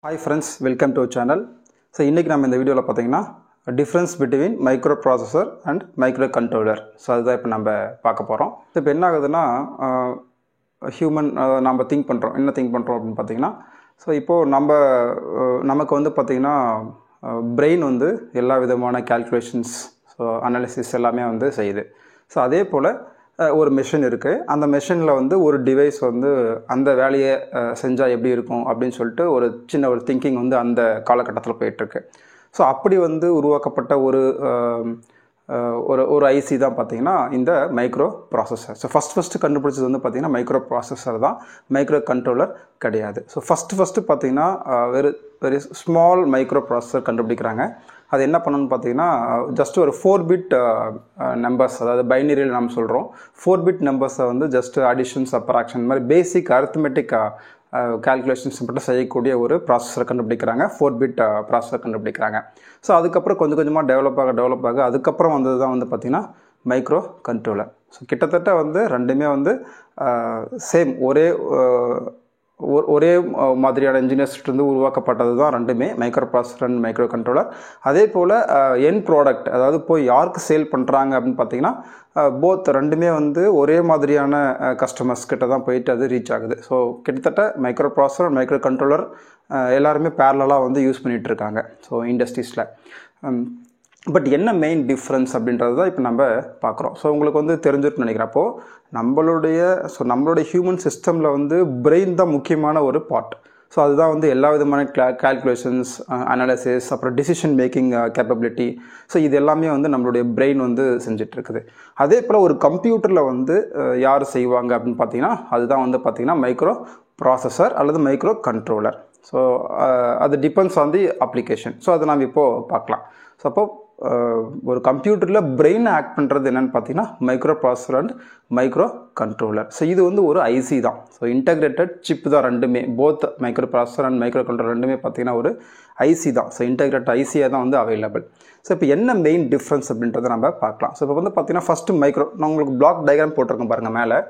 Hi friends, welcome to our channel. So இன்னைக்கு நம்ம இந்த வீடியோல பாத்தீங்கன்னா difference between microprocessor and microcontroller. So அதுதான் இப்போ நம்ம பார்க்க போறோம். இப்போ என்ன ஆகுதுன்னா ஹியூமன் நம்ம திங்க் பண்றோம். என்ன திங்க் பண்றோம் அப்படினு பாத்தீங்கன்னா ஸோ இப்போ நமக்கு வந்து பாத்தீங்கன்னா பிரெயின் வந்து எல்லா விதமான கால்குலேஷன்ஸ் அனாலிசிஸ் எல்லாமே வந்து செய்யுது. ஸோ அதே போல் ஒரு மெஷின் இருக்குது. அந்த மெஷினில் வந்து ஒரு டிவைஸ் வந்து அந்த வேலையை செஞ்சால் எப்படி இருக்கும் அப்படின்னு சொல்லிட்டு ஒரு சின்ன ஒரு திங்கிங் வந்து அந்த காலகட்டத்தில் போயிட்டுருக்கு. ஸோ அப்படி வந்து உருவாக்கப்பட்ட ஒரு ஐசி தான் பார்த்தீங்கன்னா இந்த மைக்ரோ ப்ராசஸர். ஸோ ஃபஸ்ட்டு கண்டுபிடிச்சது வந்து பார்த்தீங்கன்னா மைக்ரோ ப்ராசஸர் தான், மைக்ரோ கண்ட்ரோலர் கிடையாது. ஸோ ஃபஸ்ட்டு பார்த்தீங்கன்னா வெரி ஸ்மால் மைக்ரோ ப்ராசஸர் கண்டுபிடிக்கிறாங்க. அது என்ன பண்ணணும்னு பார்த்தீங்கன்னா ஜஸ்ட் ஒரு 4 பிட் நம்பர்ஸ், அதாவது பைனரியில் நம்ம சொல்கிறோம் 4 பிட் நம்பர்ஸை வந்து ஜஸ்ட் அடிஷன் சப்ராக்ஷன் மாதிரி பேசிக் அரித்மெட்டிக் கால்குலேஷன்ஸ் மட்டும் செய்யக்கூடிய ஒரு ப்ராசஸர் கண்டுபிடிக்கிறாங்க. 4 பிட் ப்ராசஸர் கண்டுபிடிக்கிறாங்க. ஸோ அதுக்கப்புறம் கொஞ்சம் கொஞ்சமாக டெவலப் ஆக அதுக்கப்புறம் வந்தது தான் வந்து பார்த்திங்கன்னா மைக்ரோ கண்ட்ரோலர். ஸோ கிட்டத்தட்ட வந்து ரெண்டுமே வந்து சேம் ஒரே மாதிரியான இன்ஜினியர்ஸ்லேருந்து உருவாக்கப்பட்டது தான் ரெண்டுமே, micro processor and micro controller. அதே போல் என் ப்ராடக்ட், அதாவது போய் யாருக்கு சேல் பண்ணுறாங்க அப்படின்னு பார்த்தீங்கன்னா போத் ரெண்டுமே வந்து ஒரே மாதிரியான கஸ்டமர்ஸ் கிட்ட தான் போயிட்டு அது ரீச் ஆகுது. ஸோ கிட்டத்தட்ட micro processor and micro controller எல்லாருமே பேரலாக வந்து யூஸ் பண்ணிகிட்டு இருக்காங்க ஸோ இண்டஸ்ட்ரீஸில். பட் என்ன மெயின் டிஃப்ரென்ஸ் அப்படின்றது தான் இப்போ நம்ம பார்க்குறோம். ஸோ உங்களுக்கு வந்து தெரிஞ்சிருக்குன்னு நினைக்கிறேன். அப்போது நம்மளுடைய ஹியூமன் சிஸ்டமில் வந்து பிரெயின் தான் முக்கியமான ஒரு பார்ட். ஸோ அதுதான் வந்து எல்லா விதமான கால்குலேஷன்ஸ், அனாலிசிஸ், அப்புறம் டிசிஷன் மேக்கிங் கேப்பபிலிட்டி, ஸோ இது எல்லாமே வந்து நம்மளுடைய பிரெயின் வந்து செஞ்சிட்ருக்குது. அதே போல் ஒரு கம்ப்யூட்டரில் வந்து யார் செய்வாங்க அப்படின்னு பார்த்தீங்கன்னா அதுதான் வந்து பார்த்திங்கன்னா மைக்ரோ ப்ராசஸர் அல்லது மைக்ரோ கண்ட்ரோலர். ஸோ அது depends on the application. So அதை நாம் இப்போது பார்க்கலாம். ஸோ அப்போ ஒரு கம்ப்யூட்டரில் பிரெயின் ஆக்ட் பண்ணுறது என்னென்னு பார்த்தீங்கன்னா micro processor and micro controller. So இது வந்து ஒரு ஐசி தான். ஸோ இன்டகிரேட்டட் சிப் தான் ரெண்டுமே, both micro processor and micro controller ரெண்டுமே பார்த்தீங்கன்னா ஒரு ஐசி தான். ஸோ இன்டகிரேட்டட் ஐசியாக தான் வந்து அவைலபிள். ஸோ இப்போ என்ன மெயின் டிஃப்ரென்ஸ் அப்படின்றத நம்ம பார்க்கலாம். ஸோ இப்போ வந்து பார்த்தீங்கன்னா ஃபஸ்ட்டு நான் உங்களுக்கு பிளாக் டயக்ராம் போட்டிருக்கேன் பாருங்கள் மேலே.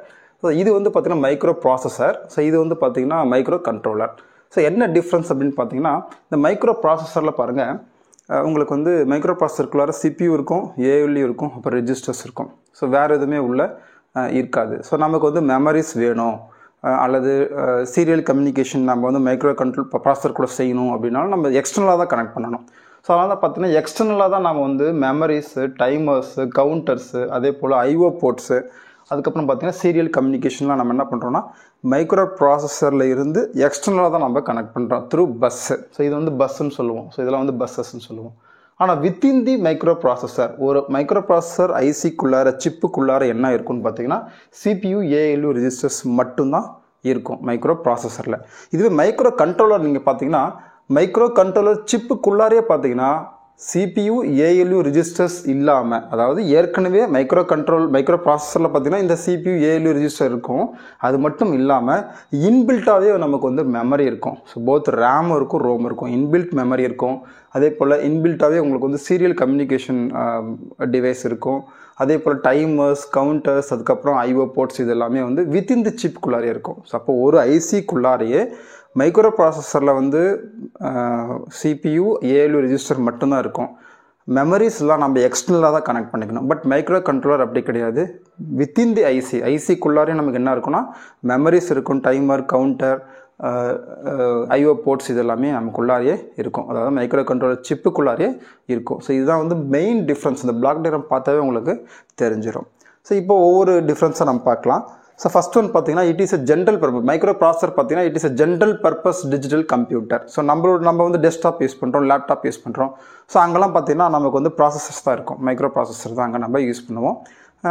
ஸோ இது வந்து பார்த்தீங்கன்னா மைக்ரோ ப்ராசஸர், ஸோ இது வந்து பார்த்தீங்கன்னா மைக்ரோ கண்ட்ரோலர். ஸோ என்ன டிஃப்ரென்ஸ் அப்படின்னு பார்த்தீங்கன்னா இந்த மைக்ரோ ப்ராசஸரில் பாருங்கள் உங்களுக்கு வந்து மைக்ரோ ப்ராசஸருக்குள்ளார சிபியூ இருக்கும், ஏஎல்யூ இருக்கும், அப்புறம் ரெஜிஸ்டர்ஸ் இருக்கும். ஸோ வேறு எதுவுமே உள்ள இருக்காது. ஸோ நமக்கு வந்து மெமரிஸ் வேணும் அல்லது சீரியல் கம்யூனிகேஷன் நம்ம வந்து மைக்ரோ ப்ராசஸர் கூட செய்யணும் அப்படின்னாலும் நம்ம எக்ஸ்டர்னலாக தான் கனெக்ட் பண்ணணும். ஸோ அதனால் தான் பார்த்தீங்கன்னா எக்ஸ்டர்னலாக தான் நம்ம வந்து மெமரிஸு, டைமர்ஸு, கவுண்டர்ஸு, அதே போல் ஐஓ போர்ட்ஸு, அதுக்கப்புறம் பார்த்தீங்கன்னா சீரியல் கம்யூனிகேஷன்லாம் நம்ம என்ன பண்ணுறோன்னா மைக்ரோ ப்ராசஸரில் இருந்து எக்ஸ்டர்னலாக தான் நம்ம கனெக்ட் பண்ணுறோம் த்ரூ பஸ்ஸு. ஸோ இது வந்து பஸ்ஸுன்னு சொல்லுவோம். ஸோ இதெல்லாம் வந்து பஸ்ஸஸ்ன்னு சொல்லுவோம். ஆனால் வித்தின் தி மைக்ரோ ப்ராசஸர், ஒரு மைக்ரோ ப்ராசஸர் ஐசிக்குள்ளார சிப்புக்குள்ளார என்ன இருக்குன்னு பார்த்தீங்கன்னா சிபியூ, ஏஎல்யூ, ரெஜிஸ்டர்ஸ் மட்டும்தான் இருக்கும் மைக்ரோ ப்ராசஸரில். இதுவே மைக்ரோ கண்ட்ரோலர் நீங்கள் பார்த்தீங்கன்னா மைக்ரோ கண்ட்ரோலர் சிப்புக்குள்ளாரே பார்த்தீங்கன்னா சிபியூ, ஏஎல்யூ, ரெஜிஸ்டர்ஸ் இல்லாமல், அதாவது ஏற்கனவே மைக்ரோ ப்ராசஸரில் பார்த்தீங்கன்னா இந்த சிபியூ, ஏஎல்யூ, ரெஜிஸ்டர் இருக்கும். அது மட்டும் இல்லாமல் இன்பில்ட்டாகவே நமக்கு வந்து மெமரி இருக்கும். ஸோ போத் ரேம் இருக்கும், ரோம் இருக்கும், இன்பில்ட் மெமரி இருக்கும். அதே போல் இன்பில்ட்டாகவே உங்களுக்கு வந்து சீரியல் கம்யூனிகேஷன் டிவைஸ் இருக்கும். அதே போல் டைமர்ஸ், கவுண்டர்ஸ், அதுக்கப்புறம் ஐஓ போர்ட்ஸ், இது எல்லாமே வந்து வித்தின் தி சிப்குள்ளாரே இருக்கும். ஸோ அப்போ ஒரு ஐசிக்குள்ளாரையே மைக்ரோ ப்ராசஸரில் வந்து சிபியூ, ஏஎல்யூ, ரெஜிஸ்டர் மட்டும்தான் இருக்கும். மெமரிஸ்லாம் நம்ம எக்ஸ்டர்னலாக தான் கனெக்ட் பண்ணிக்கணும். பட் மைக்ரோ கண்ட்ரோலர் அப்படி கிடையாது. வித்தின் தி ஐசிக்குள்ளாரே நமக்கு என்ன இருக்குன்னா மெமரிஸ் இருக்கும், டைமர், கவுண்டர், ஐஓ போர்ட்ஸ், இது எல்லாமே நமக்குள்ளாரையே இருக்கும். அதாவது மைக்ரோ கண்ட்ரோலர் சிப்புக்குள்ளாரையே இருக்கும். ஸோ இதுதான் வந்து மெயின் டிஃப்ரென்ஸ். இந்த பிளாக் டயக்ராம் பார்த்தாவே உங்களுக்கு தெரிஞ்சிடும். ஸோ இப்போ ஒவ்வொரு டிஃப்ரென்ஸை நம்ம பார்க்கலாம். ஸோ ஃபஸ்ட் ஒன் பார்த்தீங்கன்னா it is a general purpose. Microprocessor பார்த்தீங்கன்னா it is a general purpose digital computer. So நம்ம வந்து டெஸ்க்டாப் யூஸ் பண்ணுறோம், லேப்டாப் யூஸ் பண்ணுறோம். ஸோ அங்கெல்லாம் பார்த்தீங்கன்னா நமக்கு வந்து ப்ராசஸர்ஸ் தான் இருக்கும், மைக்ரோ ப்ராசஸர் தான் அங்கே நம்ம யூஸ் பண்ணுவோம்.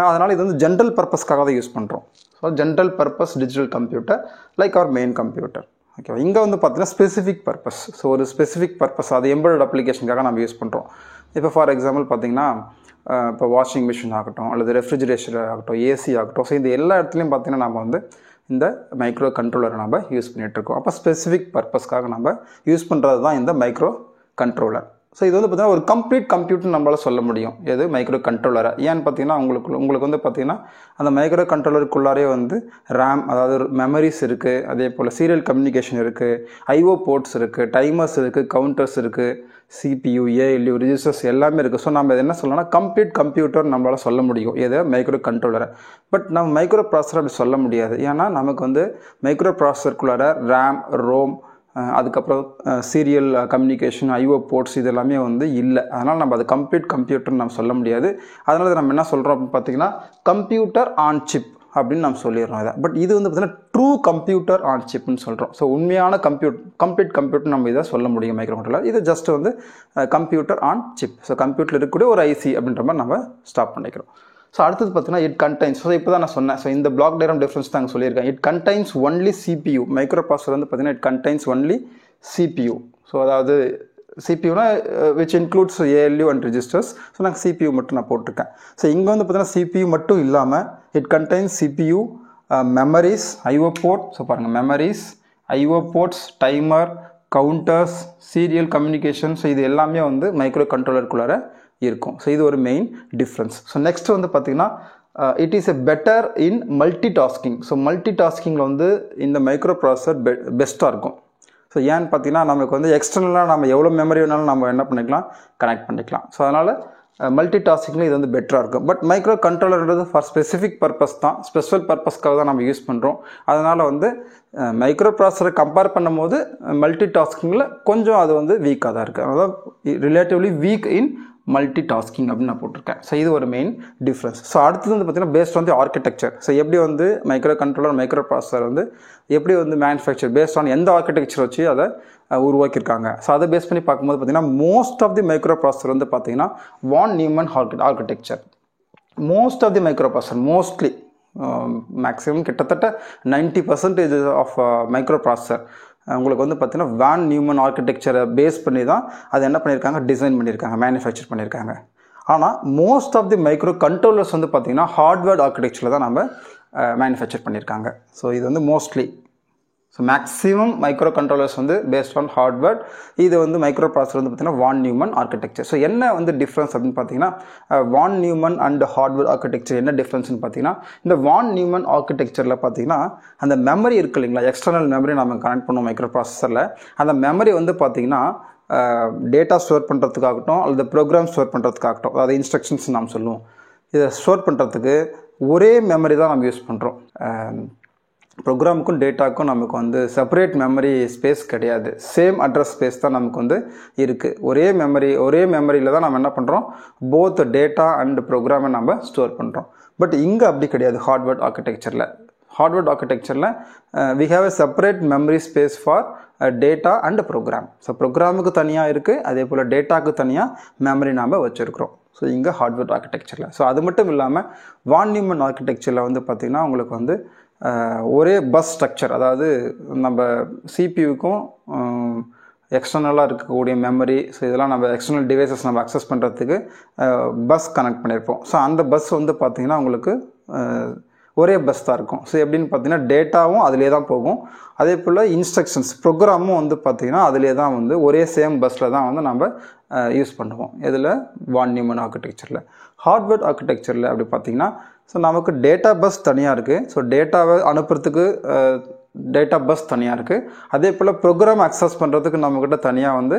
அதனால் இது வந்து ஜென்ரல் பர்பஸ்க்காக தான் யூஸ் பண்ணுறோம். So general purpose digital computer like our main computer. ஓகேவா? இங்கே வந்து பார்த்தீங்கன்னா ஸ்பெசிஃபிக் பர்பஸ். ஸோ ஒரு ஸ்பெசிஃபிக் பர்பஸ், அது எம்பெடட் அப்ளிகேஷனுக்காக நம்ம யூஸ் பண்ணுறோம். இப்போ ஃபார் எக்ஸாம்பிள் பார்த்தீங்கன்னா இப்போ வாஷிங் மிஷின் ஆகட்டும் அல்லது ரெஃப்ரிஜரேட்டர் ஆகட்டும், ஏசி ஆகட்டும், ஸோ இந்த எல்லா இடத்துலையும் பார்த்தீங்கன்னா நம்ம வந்து இந்த மைக்ரோ கண்ட்ரோலரை நம்ம யூஸ் பண்ணிகிட்ருக்கோம். அப்போ ஸ்பெசிஃபிக் பர்பஸ்க்காக நம்ம யூஸ் பண்ணுறது தான் இந்த மைக்ரோ கண்ட்ரோலர். ஸோ இது வந்து பார்த்தீங்கன்னா ஒரு கம்ப்ளீட் கம்ப்யூட்டர் நம்மளால் சொல்ல முடியும் எது மைக்ரோ கண்ட்ரோலரை. ஏன்னு பார்த்தீங்கன்னா உங்களுக்கு வந்து பார்த்தீங்கன்னா அந்த மைக்ரோ கண்ட்ரோலருக்குள்ளாரே வந்து ரேம், அதாவது மெமரிஸ் இருக்குது, அதே போல் சீரியல் கம்யூனிகேஷன் இருக்குது, ஐஓ போர்ட்ஸ் இருக்குது, டைமர்ஸ் இருக்குது, கவுண்டர்ஸ் இருக்குது, CPU, ALU, ரிஜிஸ்டர்ஸ் எல்லாமே இருக்குது. ஸோ நம்ம என்ன சொல்லலாம்னா கம்ப்ளீட் கம்ப்யூட்டர் நம்மளால் சொல்ல முடியும் எது மைக்ரோ கண்ட்ரோலரை. பட் நம்ம மைக்ரோ ப்ராசஸர் அப்படி சொல்ல முடியாது. ஏன்னா நமக்கு வந்து மைக்ரோ ப்ராசஸருக்குள்ளார ரேம், ரோம், அதுக்கப்புறம் சீரியல் கம்யூனிகேஷன், ஐஓ போர்ட்ஸ் இது எல்லாமே வந்து இல்லை. அதனால் நம்ம அது கம்ப்ளீட் கம்ப்யூட்டர்னு நம்ம சொல்ல முடியாது. அதனால நம்ம என்ன சொல்கிறோம் அப்படின்னு பார்த்தீங்கன்னா கம்ப்யூட்டர் ஆன் சிப் அப்படின்னு நம்ம சொல்லிடுறோம் இதை. பட் இது வந்து பார்த்தீங்கன்னா ட்ரூ கம்ப்யூட்டர் ஆன் சிப்னு சொல்கிறோம். ஸோ உண்மையான கம்ப்ளீட் கம்ப்யூட்டர் நம்ம இதை சொல்ல முடியும் மைக்ரோ கண்ட்ரோலர். இது ஜஸ்ட் வந்து கம்ப்யூட்டர் ஆன் சிப். ஸோ கம்ப்யூட்டரில் இருக்கக்கூடிய ஒரு ஐசி அப்படின்ற மாதிரி நம்ம ஸ்டாப் பண்ணிக்கிறோம். ஸோ அடுத்தது பார்த்தீங்கன்னா இட் கண்டைன்ஸ். ஸோ இப்போ தான் நான் சொன்னேன். ஸோ இந்த பிளாக் டயக்ராம் டிஃப்ரென்ஸ் தான் சொல்லியிருக்கேன். It contains only CPU. Microprocessor வந்து பார்த்தீங்கன்னா it contains only CPU. So அதாவது சிபியூனா which includes ALU and registers. So நாங்கள் CPU மட்டும் நான் போட்டிருக்கேன். ஸோ இங்கே வந்து பார்த்தீங்கன்னா CPU மட்டும் இல்லாமல் it contains CPU, memories, IO port. So பாருங்கள் memories, IO ports, timer, counters, serial communication. So இது எல்லாமே வந்து மைக்ரோ கண்ட்ரோலருக்குள்ளார இருக்கும். ஸோ இது ஒரு மெயின் டிஃப்ரென்ஸ். ஸோ நெக்ஸ்ட் வந்து பார்த்தீங்கன்னா it is a better in multitasking. So மல்டி டாஸ்கிங்கில் வந்து இந்த மைக்ரோ ப்ராசஸர் பெஸ்ட்டாக இருக்கும். ஸோ ஏன்னு பார்த்தீங்கன்னா நமக்கு வந்து எக்ஸ்டர்னலாக நம்ம எவ்வளோ மெமரி வேணாலும் நம்ம என்ன பண்ணிக்கலாம், கனெக்ட் பண்ணிக்கலாம். ஸோ அதனால் மல்டி டாஸ்கிங்கில் இது வந்து பெட்டராக இருக்கும். பட் மைக்ரோ கண்ட்ரோலர்ன்றது ஃபார் ஸ்பெசிஃபிக் பர்பஸ் தான், ஸ்பெஷல் பர்பஸ்க்காக தான் நம்ம யூஸ் பண்ணுறோம். அதனால் வந்து மைக்ரோ ப்ராசஸரை கம்பேர் பண்ணும்போது மல்டி டாஸ்கிங்கில் கொஞ்சம் அது வந்து வீக்காக தான் இருக்குது. அதாவது relatively weak in multitasking அப்படின்னு நான் போட்டிருக்கேன். ஸோ இது ஒரு மெயின் டிஃப்ரென்ஸ். ஸோ அடுத்தது வந்து பார்த்தீங்கன்னா based on the architecture. So எப்படி வந்து மைக்ரோ கண்ட்ரோலர், மைக்ரோ ப்ராசஸர் வந்து எப்படி வந்து மேனுஃபேக்சர் பேஸ்ட் ஆன் எந்த ஆர்கிடெக்சர் வச்சு அதை உருவாக்கியிருக்காங்க. ஸோ அதை பேஸ் பண்ணி பார்க்கும்போது பார்த்தீங்கன்னா most of the microprocessor வந்து பார்த்தீங்கன்னா von Neumann architecture. Most of the microprocessor mostly maximum கிட்டத்தட்ட 90% ஆஃப் மைக்ரோ ப்ராசஸர் உங்களுக்கு வந்து பார்த்தீங்கன்னா வான் நியூமன் ஆர்கிடெக்சரை பேஸ் பண்ணி தான் அதை என்ன பண்ணியிருக்காங்க, டிசைன் பண்ணியிருக்காங்க, மேனுஃபேக்சர் பண்ணியிருக்காங்க. ஆனால் most of the microcontrollers வந்து பார்த்தீங்கன்னா ஹார்ட்வேர் ஆர்கிடெக்சரில் தான் நம்ம மேனுஃபேக்சர் பண்ணியிருக்காங்க. ஸோ இது வந்து mostly. So maximum micro controllers வந்து பேஸ்ட் ஆன் ஹார்ட்வேர். இது வந்து மைக்ரோ ப்ராசஸர் வந்து பார்த்தீங்கன்னா வான் நியூமன் ஆர்கிடெக்சர். ஸோ என்ன வந்து டிஃப்ரென்ஸ் அப்படின்னு பார்த்தீங்கன்னா von Neumann and hardware architecture என்ன டிஃப்ரென்ஸ்னு பார்த்தீங்கன்னா இந்த வான் நியூமன் ஆர்கிடெக்சரில் பார்த்தீங்கன்னா அந்த மெமரி இருக்குது இல்லைங்களா, எக்ஸ்டர்னல் மெமரி நம்ம கனெக்ட் பண்ணுவோம் மைக்ரோ ப்ராசஸரில். அந்த மெமரி வந்து பார்த்தீங்கன்னா டேட்டா ஸ்டோர் பண்ணுறதுக்காகட்டும் அல்லது ப்ரோக்ராம் ஸ்டோர் பண்ணுறதுக்காகட்டும், அதாவது இன்ஸ்ட்ரக்ஷன்ஸ் நாம் சொல்லுவோம், இதை ஸ்டோர் பண்ணுறதுக்கு ஒரே மெமரி தான் நம்ம யூஸ் பண்ணுறோம். ப்ரோக்ராமுக்கும் டேட்டாவுக்கும் நமக்கு வந்து செப்பரேட் மெமரி ஸ்பேஸ் கிடையாது. சேம் அட்ரஸ் ஸ்பேஸ் தான் நமக்கு வந்து இருக்குது. ஒரே மெமரியில் தான் நம்ம என்ன பண்ணுறோம், போத் டேட்டா அண்ட் ப்ரோக்ராமை நம்ம ஸ்டோர் பண்ணுறோம். பட் இங்கே அப்படி கிடையாது. ஹார்ட்வேர் ஆர்கிடெக்சரில் we have a separate memory space for data and program. So ப்ரோக்ராமுக்கு தனியாக இருக்குது, அதே போல் டேட்டாவுக்கு தனியாக மெமரி நாம் வச்சுருக்கிறோம். ஸோ இங்கே ஹார்ட்வேர் ஆர்கிடெக்சரில். ஸோ அது மட்டும் இல்லாமல் வான் நியூமன் ஆர்கிடெக்சரில் வந்து பார்த்திங்கன்னா உங்களுக்கு வந்து ஒரே பஸ் ஸ்ட்ரக்சர், அதாவது நம்ம சிபியூக்கும் எக்ஸ்டர்னலாக இருக்கக்கூடிய மெமரி, ஸோ இதெல்லாம் நம்ம எக்ஸ்டர்னல் டிவைசஸ் நம்ம அக்சஸ் பண்ணுறதுக்கு பஸ் கனெக்ட் பண்ணியிருப்போம். ஸோ அந்த பஸ் வந்து பார்த்திங்கன்னா உங்களுக்கு ஒரே பஸ் தான் இருக்கும். ஸோ எப்படின்னு பார்த்தீங்கன்னா டேட்டாவும் அதிலே தான் போகும், அதே போல் இன்ஸ்ட்ரக்ஷன்ஸ் ப்ரோக்ராமும் வந்து பார்த்திங்கன்னா அதிலே தான் வந்து ஒரே சேம் பஸ்ஸில் தான் வந்து நம்ம யூஸ் பண்ணுவோம். இதில் வான் நியூமன் ஆர்கிடெக்சரில். ஹார்ட்வேர் ஆர்கிடெக்சரில் அப்படி பார்த்திங்கன்னா ஸோ நமக்கு டேட்டா பஸ் தனியாக இருக்குது. ஸோ டேட்டாவை அனுப்புறதுக்கு டேட்டா பஸ் தனியாக இருக்குது. அதே போல் ப்ரோக்ராம் அக்சஸ் பண்ணுறதுக்கு நம்மக்கிட்ட தனியாக வந்து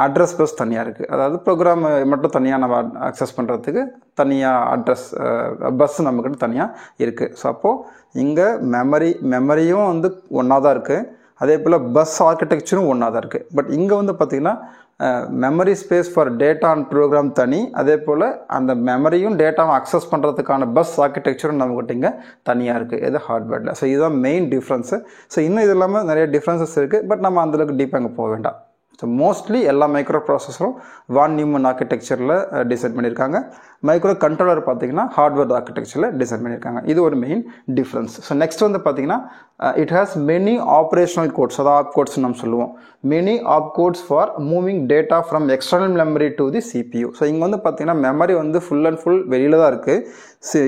அட்ரஸ் பஸ் தனியாக இருக்குது. அதாவது ப்ரோக்ராம் மட்டும் தனியாக நம்ம அக்சஸ் பண்ணுறதுக்கு தனியாக அட்ரஸ் பஸ் நம்மக்கிட்ட தனியாக இருக்குது. ஸோ அப்போது இங்கே மெமரியும் வந்து ஒன்றா தான் இருக்குது, அதே போல் பஸ் ஆர்கிடெக்சரும் ஒன்றா தான் இருக்குது. பட் இங்கே வந்து பார்த்திங்கன்னா memory space for data and program தனி, அதே போல் அந்த மெமரியும் டேட்டாவும் அக்சஸ் பண்ணுறதுக்கான பஸ் ஆர்கிடெக்சரும் நம்மக்கிட்ட இங்கே தனியாக இருக்குது. இது ஹார்ட்வேரில். ஸோ இதுதான் மெயின் டிஃப்ரென்ஸு. ஸோ இன்னும் இது இல்லாமல் நிறைய டிஃப்ரென்சஸ் இருக்குது, பட் நம்ம அந்தளவுக்கு டீப்பாக அங்கே போக வேண்டாம். ஸோ மோஸ்ட்லி எல்லா மைக்ரோ ப்ராசஸரும் வான் நியூமன் ஆர்கிடெக்சரில் டிசைன் பண்ணியிருக்காங்க. மைக்ரோ கண்ட்ரோலர் பார்த்தீங்கன்னா ஹார்ட்வேர் ஆர்கிடெக்சரில் டிசைன் பண்ணியிருக்காங்க. இது ஒரு மெயின் டிஃப்ரென்ஸ். ஸோ நெக்ஸ்ட் வந்து பார்த்தீங்கன்னா it has many operational codes, அதாவது ஆப் கோட்ஸ் நம்ம சொல்லுவோம். Many op codes for moving data from external memory to the CPU. So இங்கே வந்து பார்த்தீங்கன்னா மெமரி வந்து ஃபுல் அண்ட் ஃபுல் வெளியில் தான் இருக்குது,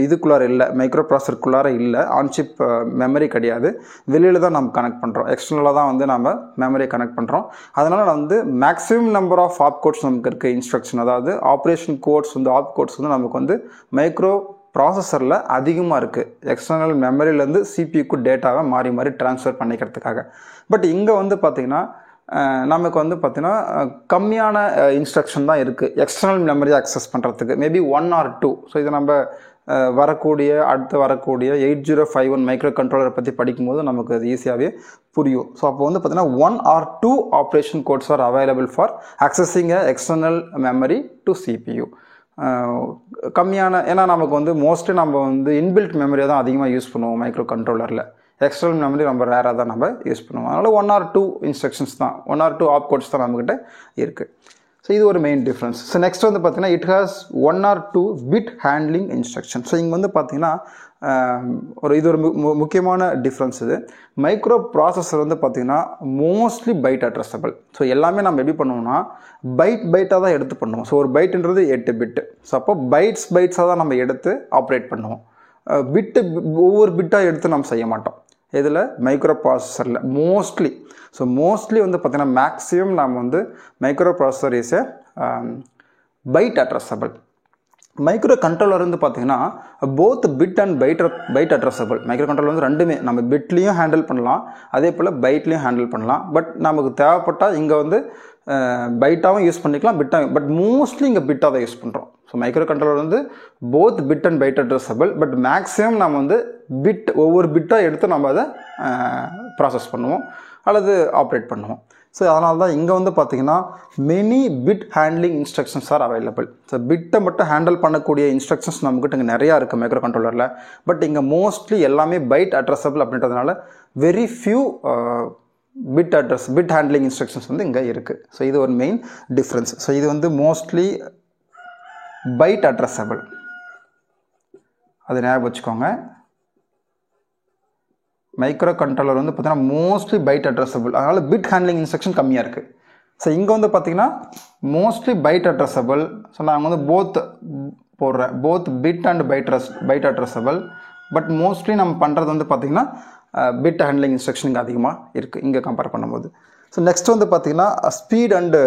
இதுக்குள்ளார இல்லை, மைக்ரோ ப்ராசருக்குள்ளார இல்லை, ஆன்சிப் மெமரி கிடையாது, வெளியில் தான் நம்ம கனெக்ட் பண்ணுறோம், எக்ஸ்டர்னலாக தான் வந்து நம்ம மெமரியை கனெக்ட் பண்ணுறோம். அதனால் வந்து maximum number of op codes நமக்கு இருக்குது இன்ஸ்ட்ரக்ஷன், அதாவது ஆப்ரேஷன் கோட்ஸ் வந்து ஆப் கோட்ஸ் வந்து நமக்கு வந்து மைக்ரோ ப்ராசஸரில் அதிகமாக இருக்குது, எக்ஸ்டர்னல் மெமரியிலேருந்து சிபியூக்கு டேட்டாவை மாறி மாறி ட்ரான்ஸ்ஃபர் பண்ணிக்கிறதுக்காக. பட் இங்கே வந்து பார்த்திங்கன்னா நமக்கு வந்து பார்த்திங்கன்னா கம்மியான இன்ஸ்ட்ரக்ஷன் தான் இருக்குது எக்ஸ்டர்னல் மெமரி ஆக்சஸ் பண்ணுறதுக்கு, மேபி 1 or 2. ஸோ இதை நம்ம அடுத்து வரக்கூடிய 8051 மைக்ரோ கண்ட்ரோலரை பற்றி படிக்கும்போது நமக்கு அது ஈஸியாகவே புரியும். ஸோ அப்போ வந்து பார்த்திங்கன்னா 1 or 2 operation codes are available for accessing external memory to CPU. கம்மியான, ஏன்னா நமக்கு வந்து மோஸ்ட்லி நம்ம வந்து இன்பில்ட் மெமரியை தான் அதிகமாக யூஸ் பண்ணுவோம் மைக்ரோ கண்ட்ரோலரில், எக்ஸ்டர்னல் மெமரி ரொம்ப ரேராக தான் நம்ம யூஸ் பண்ணுவோம். அதனால் 1 or 2 இன்ஸ்ட்ரக்ஷன்ஸ் தான், 1 or 2 ஆப் கோட்ஸ் தான் நம்மக்கிட்ட இருக்குது. ஸோ இது ஒரு மெயின் டிஃப்ரென்ஸ். ஸோ நெக்ஸ்ட் வந்து பார்த்தீங்கன்னா it has 1 or 2 bit handling instruction. So இங்கே வந்து பார்த்தீங்கன்னா இது ஒரு முக்கியமான டிஃப்ரென்ஸ். இது மைக்ரோ ப்ராசஸர் வந்து பார்த்திங்கன்னா மோஸ்ட்லி பைட் அட்ரஸபிள். ஸோ எல்லாமே நம்ம எப்படி பண்ணுவோம்னா பைட்டாக தான் எடுத்து பண்ணுவோம். ஸோ ஒரு பைட்டுன்றது 8 பிட்டு. ஸோ அப்போ பைட்ஸாக தான் நம்ம எடுத்து ஆப்ரேட் பண்ணுவோம். ஒவ்வொரு பிட்டாக எடுத்து நம்ம செய்ய மாட்டோம். இதில் மைக்ரோ ப்ராசஸரில் மோஸ்ட்லி வந்து பார்த்திங்கன்னா மேக்ஸிமம் நம்ம வந்து micro processor is byte addressable. Micro controller வந்து பார்த்தீங்கன்னா both bit and byte addressable. Micro controller வந்து ரெண்டுமே நம்ம பிட்லேயும் ஹேண்டில் பண்ணலாம், அதே போல் பைட்லேயும் ஹேண்டில் பண்ணலாம். பட் நமக்கு தேவைப்பட்டால் இங்கே வந்து பைட்டாகவும் யூஸ் பண்ணிக்கலாம், பட் மோஸ்ட்லி இங்கே பிட்டாக தான் யூஸ் பண்ணுறோம். ஸோ மைக்ரோ கண்ட்ரோலர் வந்து both bit and byte addressable, but maximum நம்ம வந்து ஒவ்வொரு பிட்டாக எடுத்து நம்ம அதை ப்ராசஸ் பண்ணுவோம் அல்லது ஆப்ரேட் பண்ணுவோம். ஸோ அதனால தான் இங்கே வந்து பார்த்திங்கன்னா many bit handling instructions are available. So பிட்டை மட்டும் ஹேண்டில் பண்ணக்கூடிய இன்ஸ்ட்ரக்ஷன்ஸ் நம்மக்கிட்ட இங்கே நிறையா இருக்குது மைக்ரோ கண்ட்ரோலரில். பட் இங்கே மோஸ்ட்லி எல்லாமே பைட் அட்ரஸபிள் அப்படின்றதுனால very few bit handling instructions வந்து இங்கே இருக்குது. ஸோ இது ஒரு மெயின் டிஃப்ரென்ஸ். ஸோ இது வந்து மோஸ்ட்லி பைட் அட்ரஸபிள், அது ஞாபகம் வச்சுக்கோங்க. மைக்ரோ கண்ட்ரோலர் வந்து பார்த்தீங்கன்னா மோஸ்ட்லி பைட் அட்ரஸபிள், அதனால் பிட் ஹேண்ட்லிங் இன்ஸ்ட்ரக்ஷன் கம்மியாக இருக்குது. ஸோ இங்கே வந்து பார்த்திங்கன்னா மோஸ்ட்லி பைட் அட்ரஸபிள். ஸோ நாங்கள் வந்து both bit and byte addressable. But mostly நம்ம பண்ணுறது வந்து பார்த்திங்கன்னா பிட் ஹேண்ட்லிங் இன்ஸ்ட்ரக்ஷன் இங்கே அதிகமாக இருக்குது இங்கே கம்பேர் பண்ணும்போது. ஸோ நெக்ஸ்ட் வந்து பார்த்திங்கன்னா ஸ்பீட் அண்டு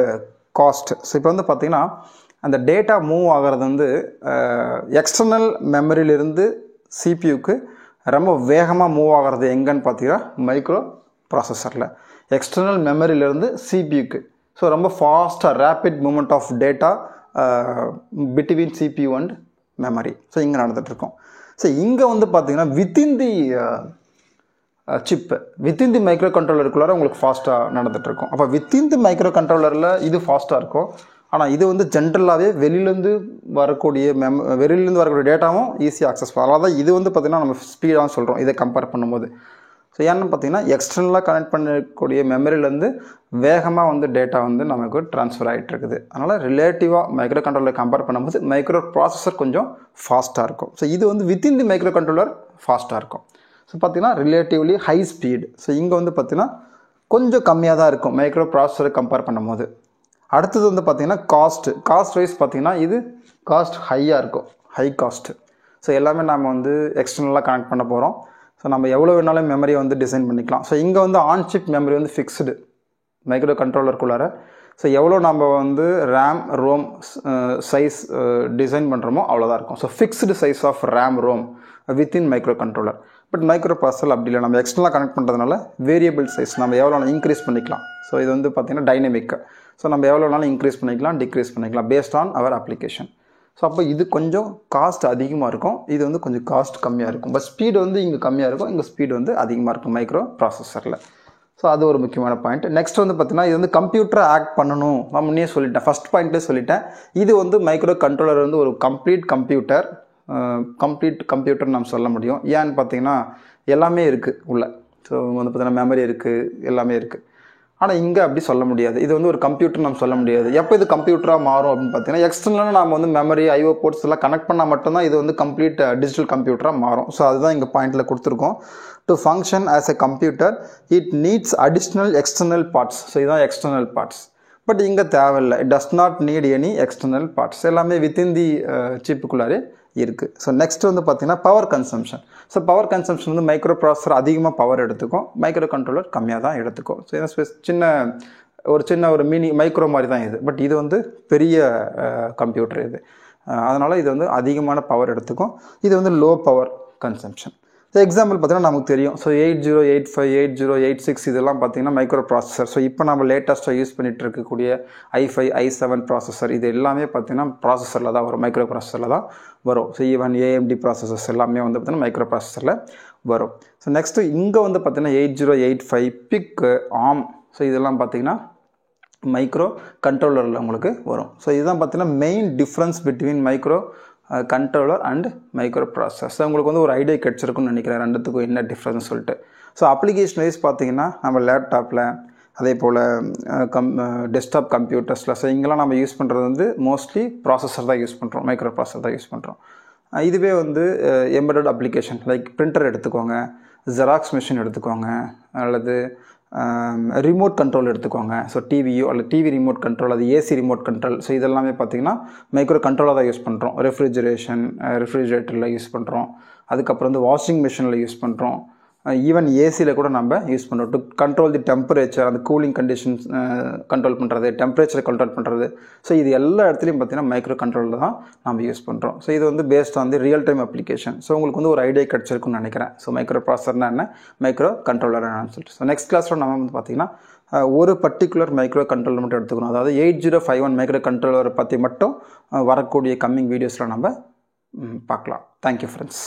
காஸ்ட். ஸோ இப்போ வந்து பார்த்திங்கன்னா அந்த டேட்டா மூவ் ஆகிறது வந்து எக்ஸ்டர்னல் மெமரியிலிருந்து சிபியூக்கு ரொம்ப வேகமாக மூவ் ஆகிறது எங்கன்னு பார்த்தீங்கன்னா மைக்ரோ ப்ராசஸரில், எக்ஸ்டர்னல் மெமரியிலேருந்து சிபியூக்கு. ஸோ ரொம்ப ஃபாஸ்ட்டாக rapid movement of data between CPU and memory. So இங்கே நடந்துகிட்ருக்கோம். ஸோ இங்கே வந்து பார்த்தீங்கன்னா வித்தின் தி மைக்ரோ கண்ட்ரோலருக்குள்ளார உங்களுக்கு ஃபாஸ்ட்டாக நடந்துகிட்ருக்கும். அப்போ வித்தின் தி மைக்ரோ கண்ட்ரோலரில் இது ஃபாஸ்ட்டாக இருக்கும். ஆனால் இது வந்து ஜென்ரலாகவே வெளியிலேருந்து வரக்கூடிய டேட்டாவும் ஈஸியாக ஆக்சஸ் பண்ணலாம். அதனால தான் இது வந்து பார்த்திங்கன்னா நம்ம ஸ்பீடாக சொல்கிறோம் இதை கம்பேர் பண்ணும்போது. ஸோ ஏன்னு பார்த்தீங்கன்னா எக்ஸ்டர்னலாக கனெக்ட் பண்ணக்கூடிய மெமரியிலேருந்து வேகமாக வந்து டேட்டா வந்து நமக்கு ட்ரான்ஸ்ஃபர் ஆகிட்டு இருக்குது. அதனால் ரிலேட்டிவாக மைக்ரோ கண்ட்ரோலர் கம்பேர் பண்ணும்போது மைக்ரோ ப்ராசஸர் கொஞ்சம் ஃபாஸ்ட்டாக இருக்கும். ஸோ இது வந்து வித்தின் தி மைக்ரோ கண்ட்ரோலர் ஃபாஸ்ட்டாக இருக்கும். ஸோ பார்த்திங்கன்னா ரிலேட்டிவ்லி ஹை ஸ்பீடு. ஸோ இங்கே வந்து பார்த்திங்கன்னா கொஞ்சம் கம்மியாக தான் இருக்கும் மைக்ரோ ப்ராசஸரை கம்பேர் பண்ணும்போது. அடுத்தது வந்து பார்த்திங்கன்னா காஸ்ட் வைஸ் பார்த்திங்கன்னா இது காஸ்ட் ஹையாக இருக்கும், ஹை காஸ்ட்டு. ஸோ எல்லாமே நம்ம வந்து எக்ஸ்டர்னலாக கனெக்ட் பண்ண போகிறோம். ஸோ நம்ம எவ்வளோ வேணாலும் மெமரியை வந்து டிசைன் பண்ணிக்கலாம். ஸோ இங்கே வந்து ஆன்சிப் மெமரி வந்து ஃபிக்ஸ்டு மைக்ரோ கண்ட்ரோலருக்குள்ளார. ஸோ எவ்வளோ நம்ம வந்து ரேம் ரோம் சைஸ் டிசைன் பண்ணுறோமோ அவ்வளோதான் இருக்கும். So fixed size of RAM ROM within microcontroller. But microprocessor அப்படி இல்லை, நம்ம எக்ஸ்டர்னலாக கனெக்ட் பண்ணுறதுனால வேரியபிள் சைஸ் நம்ம எவ்வளோ இன்க்ரீஸ் பண்ணிக்கலாம். ஸோ இது வந்து பார்த்திங்கன்னா டைனமிக். ஸோ நம்ம எவ்வளோனாலும் இன்க்ரீஸ் பண்ணிக்கலாம், டிக்ரீஸ் பண்ணிக்கலாம் based on our application. So அப்போ இது கொஞ்சம் காஸ்ட் அதிகமாக இருக்கும், இது வந்து கொஞ்சம் காஸ்ட் கம்மியாக இருக்கும். பட் ஸ்பீடு வந்து இங்கே கம்மியாக இருக்கும், இங்கே ஸ்பீடு வந்து அதிகமாக இருக்கும் மைக்ரோ ப்ராசஸரில். ஸோ அது ஒரு முக்கியமான பாயிண்ட். நெக்ஸ்ட் வந்து பார்த்திங்கன்னா இது வந்து கம்ப்யூட்டரை ஆக்ட் பண்ணணும். நான் முன்னே சொல்லிட்டேன், ஃபஸ்ட் பாயிண்ட்டே சொல்லிட்டேன். இது வந்து மைக்ரோ கண்ட்ரோலர் வந்து ஒரு கம்ப்ளீட் கம்ப்யூட்டர் நம்ம சொல்ல முடியும். ஏன்னு பார்த்தீங்கன்னா எல்லாமே இருக்குது உள்ள. ஸோ வந்து பார்த்திங்கன்னா மெமரி இருக்குது, எல்லாமே இருக்குது. ஆனால் இங்கே அப்படி சொல்ல முடியாது. இது வந்து ஒரு கம்ப்யூட்டர் நம்ம சொல்ல முடியாது. எப்போ இது கம்ப்யூட்டராக மாறும் அப்படின்னு பார்த்தீங்கன்னா, எக்ஸ்டர்னலாக நம்ம வந்து மெமரி ஐஓ போர்ட்ஸ் எல்லாம் கனெக்ட் பண்ணால் மட்டும்தான் இது வந்து கம்ப்ளீட் டிஜிட்டல் கம்ப்யூட்டராக மாறும். ஸோ அதுதான் இங்கே பாயிண்டில் கொடுத்துருக்கோம். To function as a computer it needs additional external parts. So இதுதான் எக்ஸ்டர்னல் பார்ட்ஸ். பட் இங்கே தேவையில்லை. It does not need any external parts. எல்லாமே வித்தின் தி சிப்புக்குள்ளாரே இருக்குது. ஸோ நெக்ஸ்ட் வந்து பார்த்தீங்கன்னா power consumption. So power consumption வந்து மைக்ரோ ப்ராசஸர் அதிகமாக power எடுத்துக்கும், மைக்ரோ கண்ட்ரோலர் கம்மியாக தான் எடுத்துக்கும். ஸோ சின்ன ஒரு மினி மைக்ரோ மாதிரி தான் இது. பட் இது வந்து பெரிய கம்ப்யூட்டர் இது. அதனால் இது வந்து அதிகமான பவர் எடுத்துக்கும். இது வந்து low power consumption. So example பார்த்தீங்கன்னா நமக்கு தெரியும். ஸோ 8085 8086 இதெல்லாம் பார்த்தீங்கன்னா மைக்ரோ ப்ராசஸர். ஸோ இப்போ நம்ம லேட்டஸ்ட்டாக யூஸ் பண்ணிகிட்டு இருக்கக்கூடிய i5 i7 ப்ராசஸர் இது எல்லாமே பார்த்தீங்கன்னா ப்ராசஸரில் தான் வரும், மைக்ரோ ப்ராசஸரில் தான் வரும். ஸோ ஈவன் AMD ப்ராசஸர்ஸ் எல்லாமே வந்து பார்த்தீங்கன்னா மைக்ரோ ப்ராசஸரில் வரும். ஸோ நெக்ஸ்ட்டு இங்கே வந்து பார்த்தீங்கன்னா 8085 PIC ARM. ஸோ இதெல்லாம் பார்த்தீங்கன்னா மைக்ரோ கண்ட்ரோலரில் உங்களுக்கு வரும். ஸோ இதுதான் பார்த்தீங்கன்னா main difference between micro controller and micro processor. So உங்களுக்கு வந்து ஒரு ஐடியா கிடச்சிருக்குன்னு நினைக்கிறேன் ரெண்டுத்துக்கும் என்ன டிஃப்ரென்ஸ் சொல்லிட்டு. ஸோ அப்ளிகேஷன் வைஸ் பார்த்தீங்கன்னா நம்ம லேப்டாப்பில் அதே போல் டெஸ்க்டாப் கம்ப்யூட்டர்ஸில் ஸோ இங்கெல்லாம் நம்ம யூஸ் பண்ணுறது வந்து மோஸ்ட்லி ப்ராசஸர் தான் யூஸ் பண்ணுறோம், மைக்ரோ ப்ராசஸர் தான் யூஸ் பண்ணுறோம். இதுவே வந்து எம்பெடட் அப்ளிகேஷன் லைக் பிரிண்டர் எடுத்துக்கோங்க, ஜெராக்ஸ் மிஷின் எடுத்துக்கோங்க, அல்லது ரிமோட் கண்ட்ரோல் எடுத்துக்கோங்க. ஸோ டிவியோ அல்லது டிவி ரிமோட் கண்ட்ரோல், அது ஏசி ரிமோட் கண்ட்ரோல். ஸோ இதெல்லாமே பார்த்திங்கன்னா மைக்ரோ கண்ட்ரோலாக தான் யூஸ் பண்ணுறோம். ரெஃப்ரிஜரேட்டரில் யூஸ் பண்ணுறோம். அதுக்கப்புறம் வந்து வாஷிங் மிஷினில் யூஸ் பண்ணுறோம். ஈவன் ஏசியில் கூட நம்ம யூஸ் பண்ணுறோம். டு கண்ட்ரோல் தி டெம்பரேச்சர், அந்த கூலிங் கண்டிஷன்ஸ் கண்ட்ரோல் பண்ணுறது, டெம்பரேச்சரை கண்ட்ரோல் பண்ணுறது. ஸோ இது எல்லா இடத்துலையும் பார்த்திங்கன்னா மைக்ரோ கண்ட்ரோலில் தான் நம்ம யூஸ் பண்ணுறோம். ஸோ இது வந்து paste on the real time application. So உங்களுக்கு வந்து ஒரு ஐடியா கிடச்சிருக்குன்னு நினைக்கிறேன். ஸோ மைக்ரோ ப்ராசஸர்னா என்ன, மைக்ரோ கண்ட்ரோலர் என்னன்னு சொல்லிட்டு. ஸோ நெக்ஸ்ட் கிளாஸில் நம்ம வந்து பார்த்திங்கன்னா ஒரு பர்டிகுலர் மைக்ரோ கண்ட்ரோலர் மட்டும் எடுத்துக்கணும். அதாவது 8051 மைக்ரோ கண்ட்ரோலரை பற்றி மட்டும் வரக்கூடிய கம்மிங் வீடியோஸில் நம்ம பார்க்கலாம். Thank you friends.